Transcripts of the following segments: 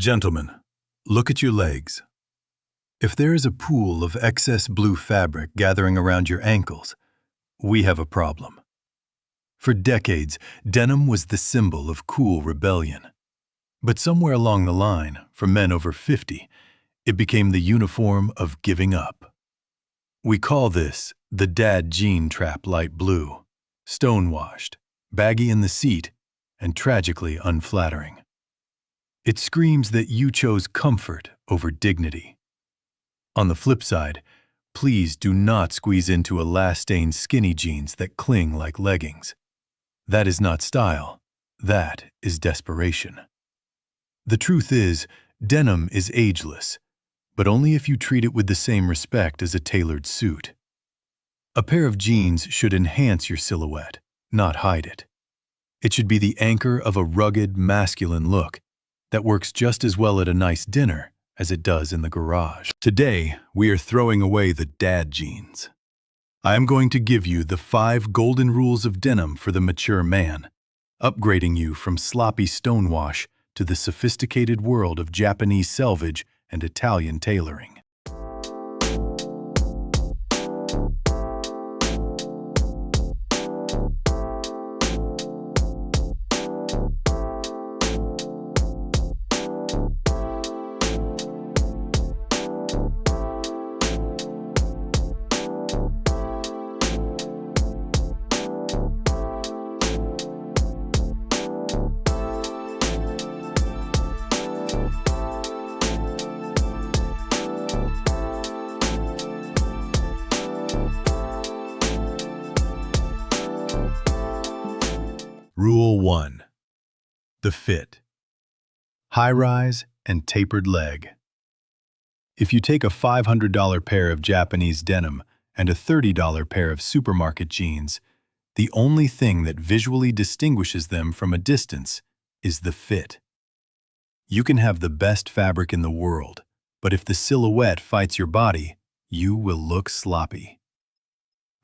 Gentlemen, look at your legs. If there is a pool of excess blue fabric gathering around your ankles, we have a problem. For decades, denim was the symbol of cool rebellion. But somewhere along the line, for men over 50, it became the uniform of giving up. We call this the dad jean trap light blue, stonewashed, baggy in the seat, and tragically unflattering. It screams that you chose comfort over dignity. On the flip side, please do not squeeze into elastane skinny jeans that cling like leggings. That is not style. That is desperation. The truth is, denim is ageless, but only if you treat it with the same respect as a tailored suit. A pair of jeans should enhance your silhouette, not hide it. It should be the anchor of a rugged, masculine look that works just as well at a nice dinner as it does in the garage. Today, we are throwing away the dad jeans. I am going to give you the 5 golden rules of denim for the mature man, upgrading you from sloppy stonewash to the sophisticated world of Japanese Selvedge and Italian tailoring. Rule 1. The fit. High-rise and tapered leg. If you take a $500 pair of Japanese denim and a $30 pair of supermarket jeans, the only thing that visually distinguishes them from a distance is the fit. You can have the best fabric in the world, but if the silhouette fights your body, you will look sloppy.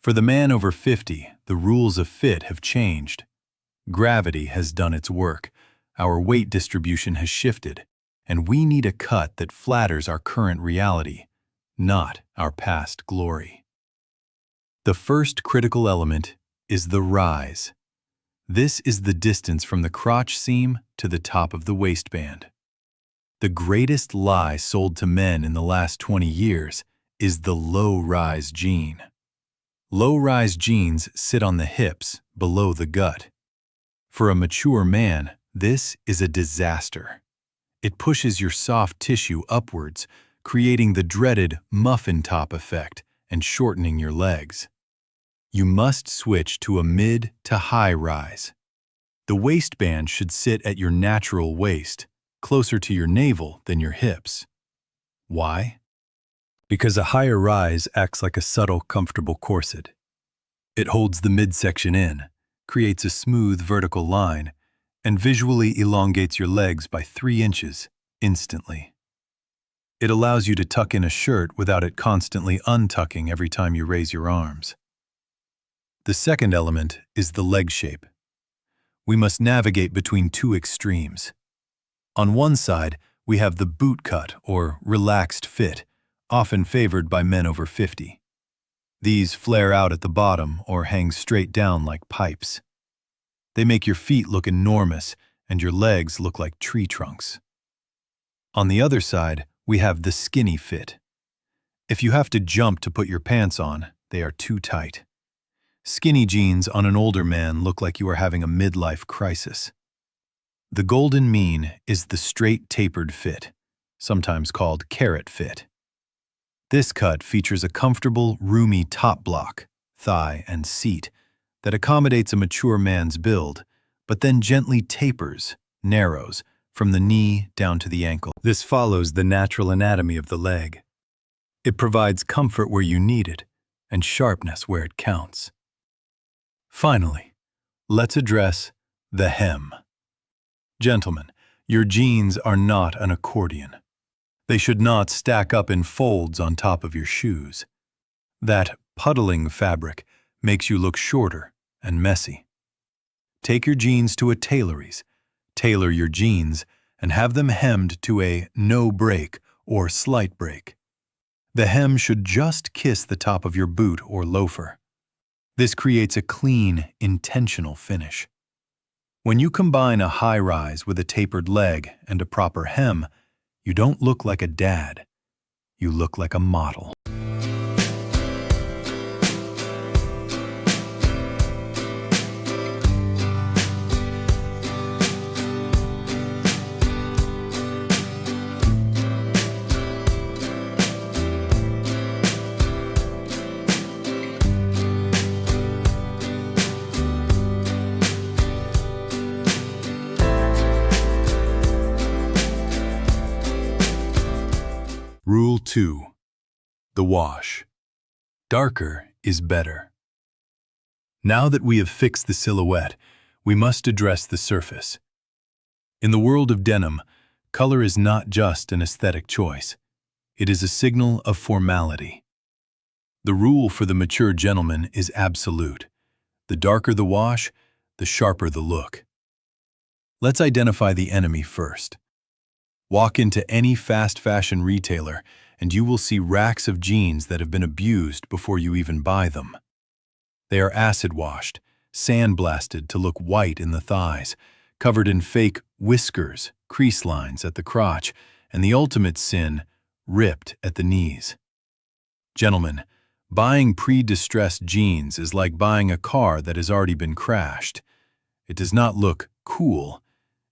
For the man over 50, the rules of fit have changed. Gravity has done its work, our weight distribution has shifted, and we need a cut that flatters our current reality, not our past glory. The first critical element is the rise. This is the distance from the crotch seam to the top of the waistband. The greatest lie sold to men in the last 20 years is the low-rise jean. Low-rise jeans sit on the hips, below the gut. For a mature man, this is a disaster. It pushes your soft tissue upwards, creating the dreaded muffin top effect and shortening your legs. You must switch to a mid to high rise. The waistband should sit at your natural waist, closer to your navel than your hips. Why? Because a higher rise acts like a subtle, comfortable corset. It holds the midsection in, creates a smooth vertical line, and visually elongates your legs by 3 inches instantly. It allows you to tuck in a shirt without it constantly untucking every time you raise your arms. The second element is the leg shape. We must navigate between 2 extremes. On one side, we have the boot cut or relaxed fit, often favored by men over 50. These flare out at the bottom or hang straight down like pipes. They make your feet look enormous and your legs look like tree trunks. On the other side, we have the skinny fit. If you have to jump to put your pants on, they are too tight. Skinny jeans on an older man look like you are having a midlife crisis. The golden mean is the straight tapered fit, sometimes called carrot fit. This cut features a comfortable, roomy top block, thigh, and seat that accommodates a mature man's build, but then gently tapers, narrows, from the knee down to the ankle. This follows the natural anatomy of the leg. It provides comfort where you need it and sharpness where it counts. Finally, let's address the hem. Gentlemen, your jeans are not an accordion. They should not stack up in folds on top of your shoes. That puddling fabric makes you look shorter and messy. Take your jeans to a tailories, tailor your jeans, and have them hemmed to a no break or slight break. The hem should just kiss the top of your boot or loafer. This creates a clean, intentional finish. When you combine a high rise with a tapered leg and a proper hem, you don't look like a dad. You look like a model. Rule 2. The wash. Darker is better. Now that we have fixed the silhouette, we must address the surface. In the world of denim, color is not just an aesthetic choice. It is a signal of formality. The rule for the mature gentleman is absolute. The darker the wash, the sharper the look. Let's identify the enemy first. Walk into any fast fashion retailer and you will see racks of jeans that have been abused before you even buy them. They are acid washed, sandblasted to look white in the thighs, covered in fake whiskers, crease lines at the crotch, and the ultimate sin, ripped at the knees. Gentlemen, buying pre-distressed jeans is like buying a car that has already been crashed. It does not look cool,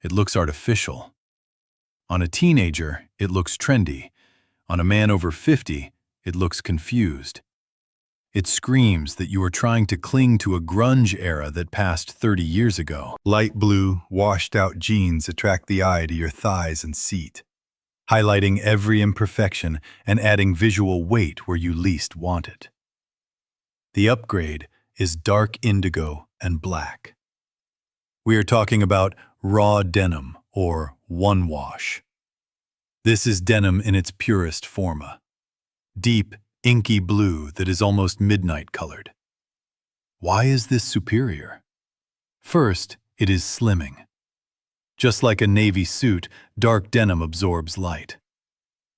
it looks artificial. On a teenager, it looks trendy. On a man over 50, it looks confused. It screams that you are trying to cling to a grunge era that passed 30 years ago. Light blue, washed-out jeans attract the eye to your thighs and seat, highlighting every imperfection and adding visual weight where you least want it. The upgrade is Dark Indigo and Black. We are talking about raw denim, or one wash. This is denim in its purest forma. Deep, inky blue that is almost midnight colored. Why is this superior? First, it is slimming. Just like a navy suit, dark denim absorbs light.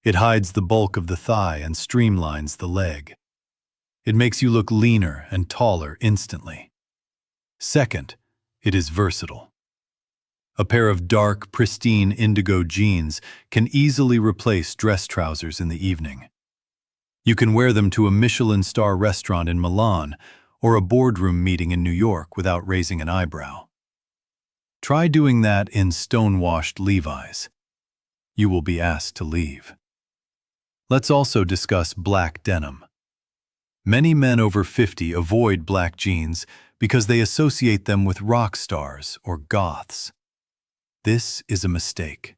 It hides the bulk of the thigh and streamlines the leg. It makes you look leaner and taller instantly. Second, it is versatile. A pair of dark, pristine indigo jeans can easily replace dress trousers in the evening. You can wear them to a Michelin star restaurant in Milan or a boardroom meeting in New York without raising an eyebrow. Try doing that in stonewashed Levi's. You will be asked to leave. Let's also discuss black denim. Many men over 50 avoid black jeans because they associate them with rock stars or goths. This is a mistake.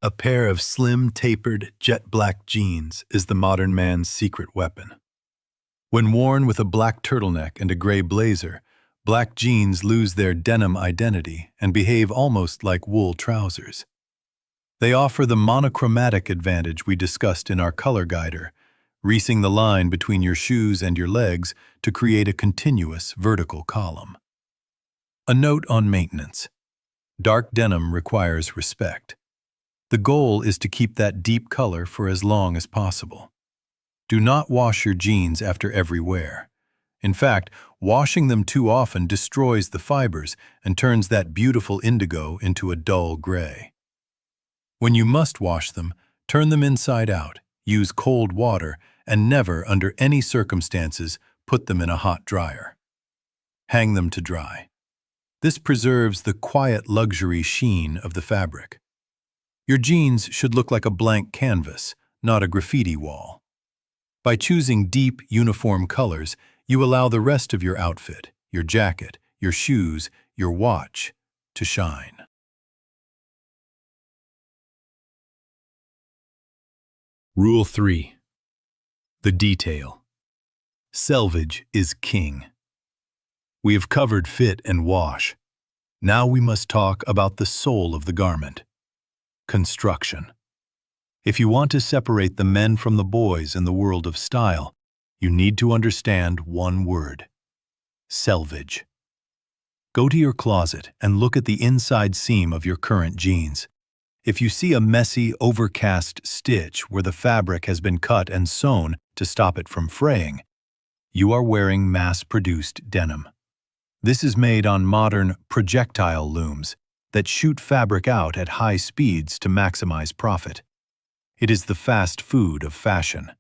A pair of slim, tapered, jet black jeans is the modern man's secret weapon. When worn with a black turtleneck and a gray blazer, black jeans lose their denim identity and behave almost like wool trousers. They offer the monochromatic advantage we discussed in our color guider, reasing the line between your shoes and your legs to create a continuous vertical column. A note on maintenance. Dark denim requires respect. The goal is to keep that deep color for as long as possible. Do not wash your jeans after every wear. In fact, washing them too often destroys the fibers and turns that beautiful indigo into a dull gray. When you must wash them, turn them inside out, use cold water, and never, under any circumstances, put them in a hot dryer. Hang them to dry. This preserves the quiet luxury sheen of the fabric. Your jeans should look like a blank canvas, not a graffiti wall. By choosing deep, uniform colors, you allow the rest of your outfit, your jacket, your shoes, your watch, to shine. Rule 3. The detail. Selvedge is king. We have covered fit and wash. Now we must talk about the soul of the garment. Construction. If you want to separate the men from the boys in the world of style, you need to understand one word: selvedge. Go to your closet and look at the inside seam of your current jeans. If you see a messy, overcast stitch where the fabric has been cut and sewn to stop it from fraying, you are wearing mass-produced denim. This is made on modern projectile looms that shoot fabric out at high speeds to maximize profit. It is the fast food of fashion.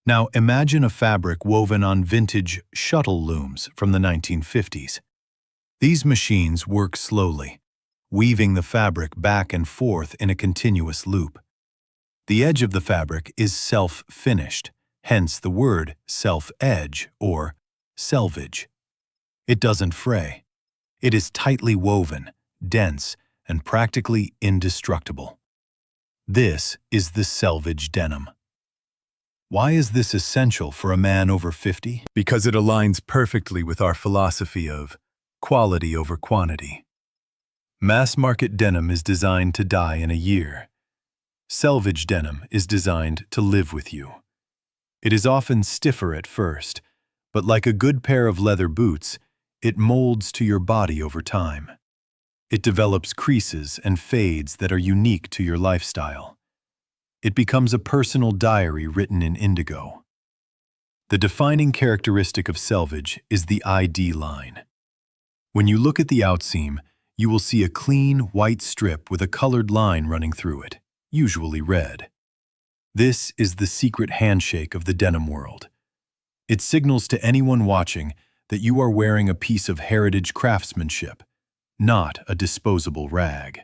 Now imagine a fabric woven on vintage shuttle looms from the 1950s. These machines work slowly, weaving the fabric back and forth in a continuous loop. The edge of the fabric is self-finished, hence the word selvedge or selvage. It doesn't fray. It is tightly woven, dense, and practically indestructible. This is the selvage denim. Why is this essential for a man over 50? Because it aligns perfectly with our philosophy of quality over quantity. Mass-market denim is designed to die in a year. Selvage denim is designed to live with you. It is often stiffer at first, but like a good pair of leather boots, it molds to your body over time. It develops creases and fades that are unique to your lifestyle. It becomes a personal diary written in indigo. The defining characteristic of selvage is the ID line. When you look at the outseam, you will see a clean, white strip with a colored line running through it, usually red. This is the secret handshake of the denim world. It signals to anyone watching that you are wearing a piece of heritage craftsmanship, not a disposable rag.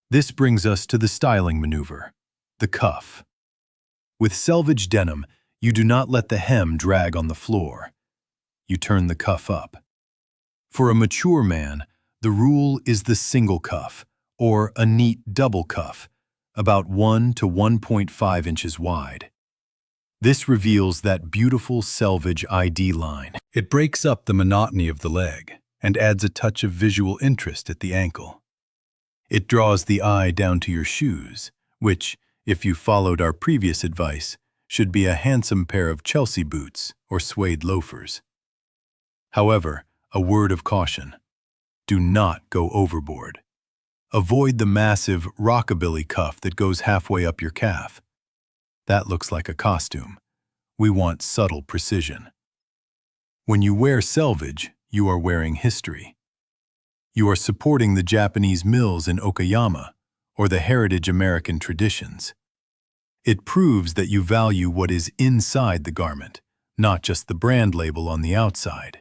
This brings us to the styling maneuver, the cuff. With selvage denim, you do not let the hem drag on the floor. You turn the cuff up. For a mature man, the rule is the single cuff, or a neat double cuff, about 1 to 1.5 inches wide. This reveals that beautiful selvage ID line. It breaks up the monotony of the leg and adds a touch of visual interest at the ankle. It draws the eye down to your shoes, which, if you followed our previous advice, should be a handsome pair of Chelsea boots or suede loafers. However, a word of caution. Do not go overboard. Avoid the massive rockabilly cuff that goes halfway up your calf. That looks like a costume. We want subtle precision. When you wear selvage, you are wearing history. You are supporting the Japanese mills in Okayama or the heritage American traditions. It proves that you value what is inside the garment, not just the brand label on the outside.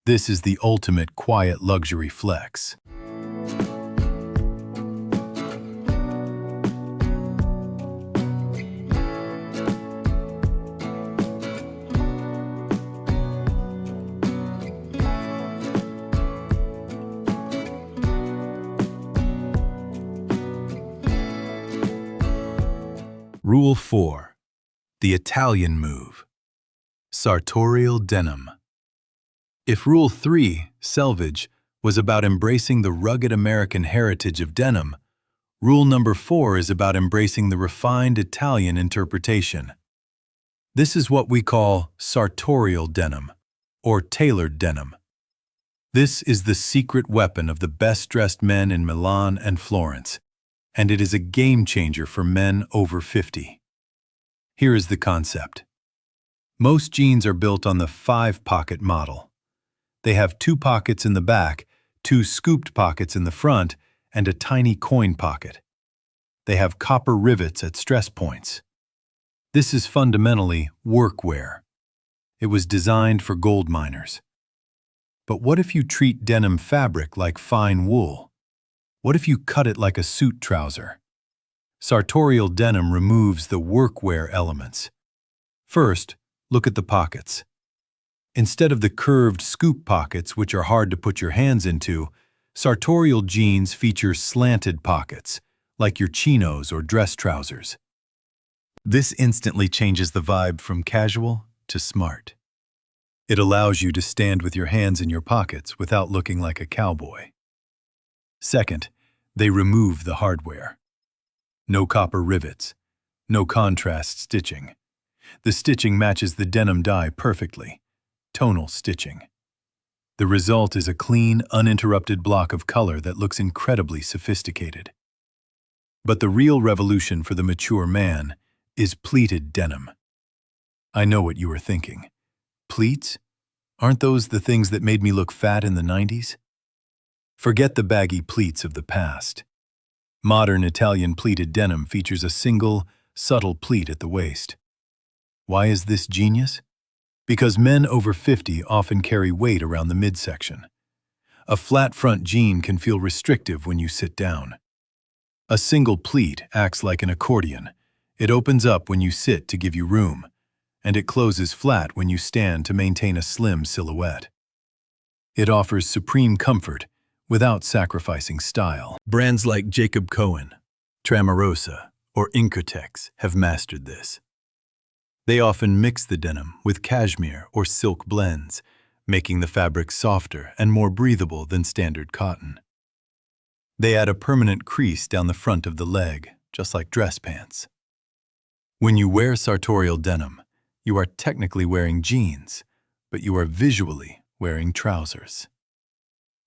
This is the ultimate quiet luxury flex. Rule 4. The Italian move. Sartorial Denim. If Rule 3, selvage, was about embracing the rugged American heritage of denim, Rule number 4 is about embracing the refined Italian interpretation. This is what we call sartorial denim, or tailored denim. This is the secret weapon of the best-dressed men in Milan and Florence, and it is a game-changer for men over 50. Here is the concept. Most jeans are built on the 5-pocket model. They have 2 pockets in the back, 2 scooped pockets in the front, and a tiny coin pocket. They have copper rivets at stress points. This is fundamentally workwear. It was designed for gold miners. But what if you treat denim fabric like fine wool? What if you cut it like a suit trouser? Sartorial denim removes the workwear elements. First, look at the pockets. Instead of the curved scoop pockets, which are hard to put your hands into, sartorial jeans feature slanted pockets, like your chinos or dress trousers. This instantly changes the vibe from casual to smart. It allows you to stand with your hands in your pockets without looking like a cowboy. Second, they remove the hardware. No copper rivets, no contrast stitching. The stitching matches the denim dye perfectly. Tonal stitching. The result is a clean, uninterrupted block of color that looks incredibly sophisticated. But the real revolution for the mature man is pleated denim. I know what you are thinking. Pleats? Aren't those the things that made me look fat in the 90s? Forget the baggy pleats of the past. Modern Italian pleated denim features a single, subtle pleat at the waist. Why is this genius? Because men over 50 often carry weight around the midsection. A flat front jean can feel restrictive when you sit down. A single pleat acts like an accordion. It opens up when you sit to give you room, and it closes flat when you stand to maintain a slim silhouette. It offers supreme comfort without sacrificing style. Brands like Jacob Cohen, Tramarosa, or Incotex have mastered this. They often mix the denim with cashmere or silk blends, making the fabric softer and more breathable than standard cotton. They add a permanent crease down the front of the leg, just like dress pants. When you wear sartorial denim, you are technically wearing jeans, but you are visually wearing trousers.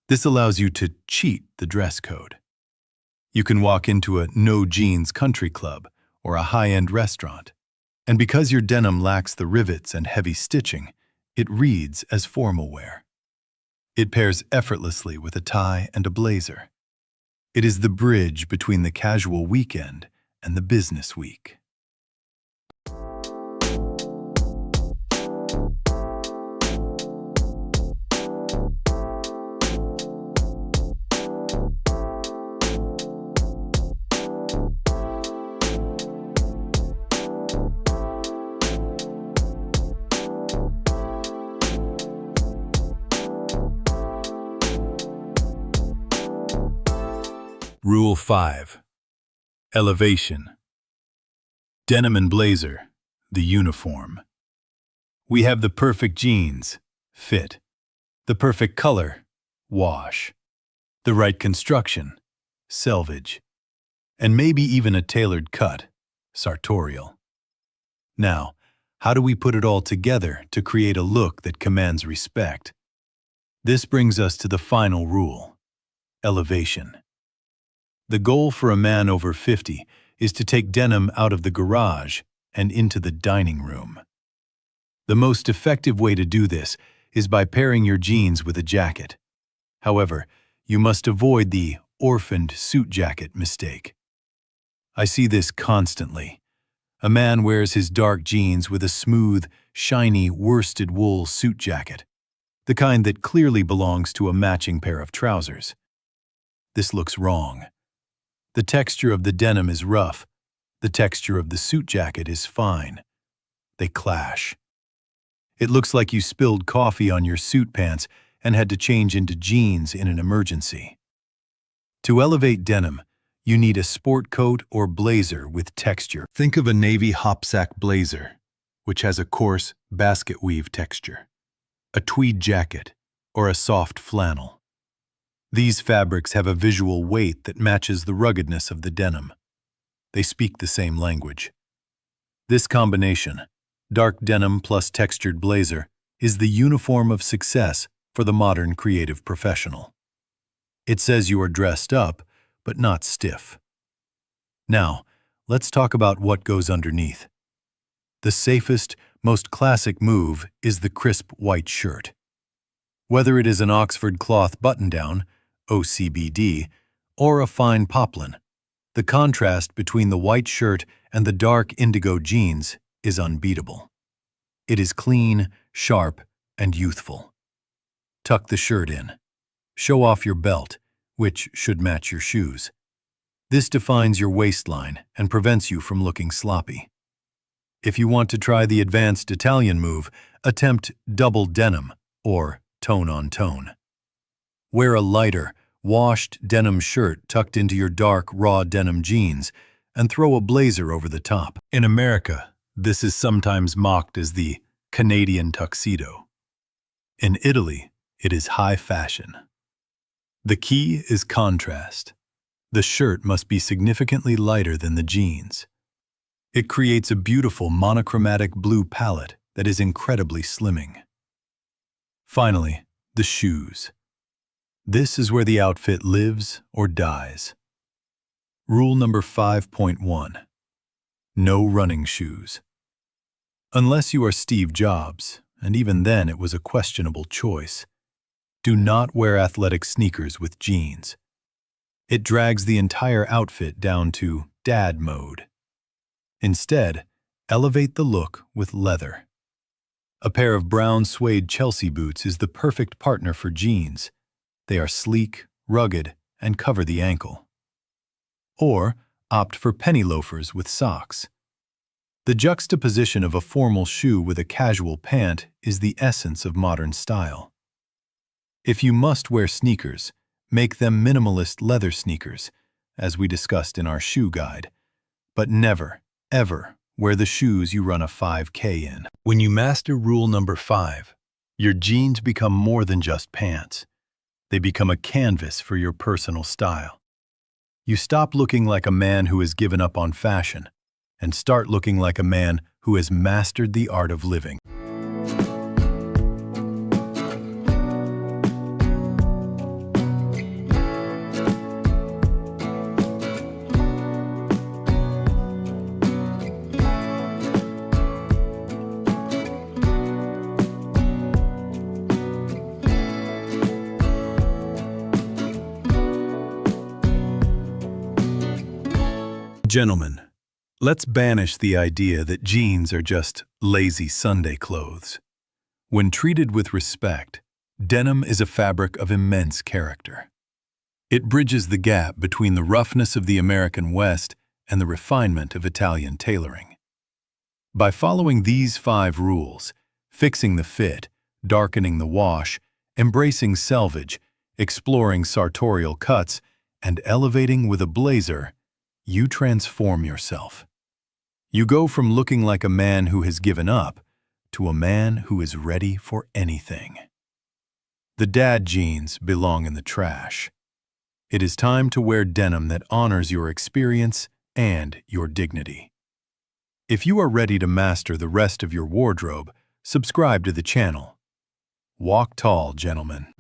This allows you to cheat the dress code. You can walk into a no-jeans country club or a high-end restaurant, and because your denim lacks the rivets and heavy stitching, it reads as formal wear. It pairs effortlessly with a tie and a blazer. It is the bridge between the casual weekend and the business week. Rule 5. Elevation. Denim and blazer, the uniform. We have the perfect jeans, fit. The perfect color, wash. The right construction, selvage. And maybe even a tailored cut, sartorial. Now, how do we put it all together to create a look that commands respect? This brings us to the final rule, elevation. The goal for a man over 50 is to take denim out of the garage and into the dining room. The most effective way to do this is by pairing your jeans with a jacket. However, you must avoid the orphaned suit jacket mistake. I see this constantly. A man wears his dark jeans with a smooth, shiny worsted wool suit jacket, the kind that clearly belongs to a matching pair of trousers. This looks wrong. The texture of the denim is rough. The texture of the suit jacket is fine. They clash. It looks like you spilled coffee on your suit pants and had to change into jeans in an emergency. To elevate denim, you need a sport coat or blazer with texture. Think of a navy hopsack blazer, which has a coarse basket weave texture, a tweed jacket, or a soft flannel. These fabrics have a visual weight that matches the ruggedness of the denim. They speak the same language. This combination, dark denim plus textured blazer, is the uniform of success for the modern creative professional. It says you are dressed up, but not stiff. Now, let's talk about what goes underneath. The safest, most classic move is the crisp white shirt. Whether it is an Oxford cloth button-down, OCBD, or a fine poplin, the contrast between the white shirt and the dark indigo jeans is unbeatable. It is clean, sharp, and youthful. Tuck the shirt in. Show off your belt, which should match your shoes. This defines your waistline and prevents you from looking sloppy. If you want to try the advanced Italian move, attempt double denim or tone-on-tone. Wear a lighter, washed denim shirt tucked into your dark, raw denim jeans and throw a blazer over the top. In America, this is sometimes mocked as the Canadian tuxedo. In Italy, it is high fashion. The key is contrast. The shirt must be significantly lighter than the jeans. It creates a beautiful monochromatic blue palette that is incredibly slimming. Finally, the shoes. This is where the outfit lives or dies. Rule number 5.1. No running shoes. Unless you are Steve Jobs, and even then it was a questionable choice, do not wear athletic sneakers with jeans. It drags the entire outfit down to dad mode. Instead, elevate the look with leather. A pair of brown suede Chelsea boots is the perfect partner for jeans. They are sleek, rugged, and cover the ankle. Or opt for penny loafers with socks. The juxtaposition of a formal shoe with a casual pant is the essence of modern style. If you must wear sneakers, make them minimalist leather sneakers, as we discussed in our shoe guide, but never, ever wear the shoes you run a 5K in. When you master rule number 5, your jeans become more than just pants. They become a canvas for your personal style. You stop looking like a man who has given up on fashion and start looking like a man who has mastered the art of living. Gentlemen, let's banish the idea that jeans are just lazy Sunday clothes. When treated with respect, denim is a fabric of immense character. It bridges the gap between the roughness of the American West and the refinement of Italian tailoring. By following these 5 rules, fixing the fit, darkening the wash, embracing selvage, exploring sartorial cuts, and elevating with a blazer, you transform yourself. You go from looking like a man who has given up to a man who is ready for anything. The dad jeans belong in the trash. It is time to wear denim that honors your experience and your dignity. If you are ready to master the rest of your wardrobe, subscribe to the channel. Walk tall, gentlemen.